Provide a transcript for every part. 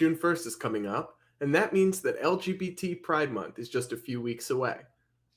June 1st is coming up, and that means that LGBT Pride Month is just a few weeks away.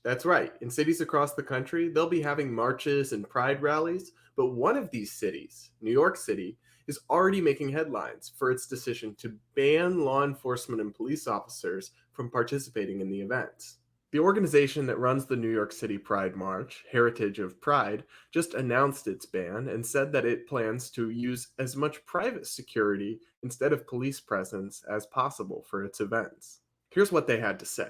That's right, in cities across the country, they'll be having marches and pride rallies, but one of these cities, New York City, is already making headlines for its decision to ban law enforcement and police officers from participating in the events. The organization that runs the New York City Pride March, Heritage of Pride, just announced its ban and said that it plans to use as much private security instead of police presence as possible for its events. Here's what they had to say.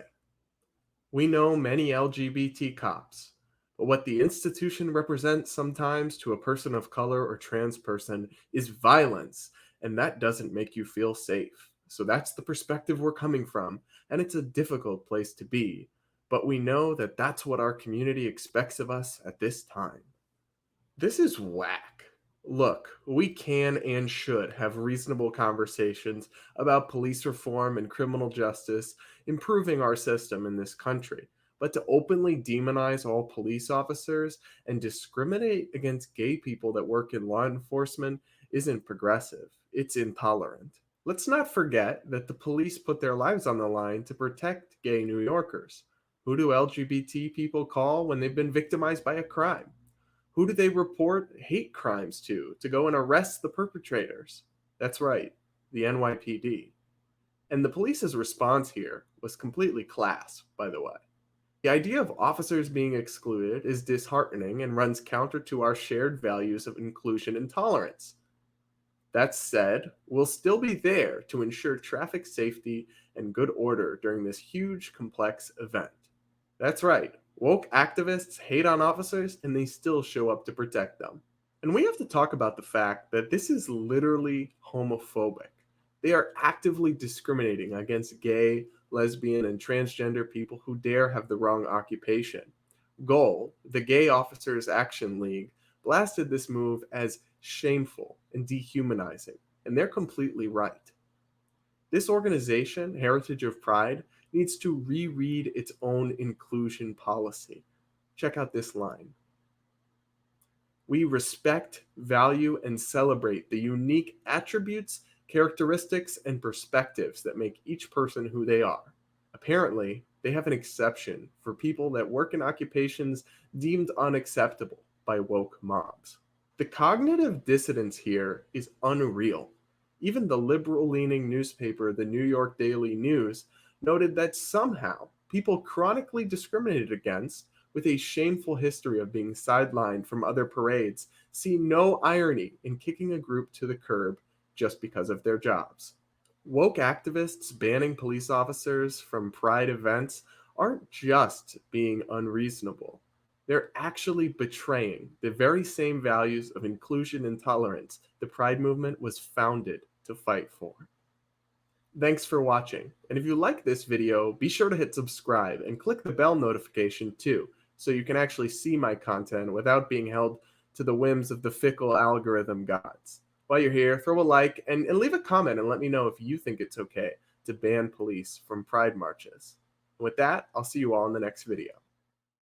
We know many LGBT cops, but what the institution represents sometimes to a person of color or trans person is violence, and that doesn't make you feel safe. So that's the perspective we're coming from, and it's a difficult place to be. But we know that that's what our community expects of us at this time. This is whack. Look, we can and should have reasonable conversations about police reform and criminal justice, improving our system in this country. But to openly demonize all police officers and discriminate against gay people that work in law enforcement isn't progressive. It's intolerant. Let's not forget that the police put their lives on the line to protect gay New Yorkers. Who do LGBT people call when they've been victimized by a crime? Who do they report hate crimes to go and arrest the perpetrators? That's right, the NYPD. And the police's response here was completely class, by the way. The idea of officers being excluded is disheartening and runs counter to our shared values of inclusion and tolerance. That said, we'll still be there to ensure traffic safety and good order during this huge, complex event. That's right. Woke activists hate on officers and they still show up to protect them. And we have to talk about the fact that this is literally homophobic. They are actively discriminating against gay, lesbian, and transgender people who dare have the wrong occupation. Goal, the Gay Officers Action League, blasted this move as shameful and dehumanizing, and they're completely right. This organization, Heritage of Pride, needs to reread its own inclusion policy. Check out this line. We respect, value, and celebrate the unique attributes, characteristics, and perspectives that make each person who they are. Apparently, they have an exception for people that work in occupations deemed unacceptable by woke mobs. The cognitive dissonance here is unreal. Even the liberal-leaning newspaper, the New York Daily News, noted that somehow people chronically discriminated against, with a shameful history of being sidelined from other parades, see no irony in kicking a group to the curb just because of their jobs. Woke activists banning police officers from pride events aren't just being unreasonable. They're actually betraying the very same values of inclusion and tolerance the Pride movement was founded to fight for. Thanks for watching, and if you like this video, be sure to hit subscribe and click the bell notification too, so you can actually see my content without being held to the whims of the fickle algorithm gods. While you're here, throw a like and leave a comment and let me know if you think it's okay to ban police from pride marches. With that, I'll see you all in the next video.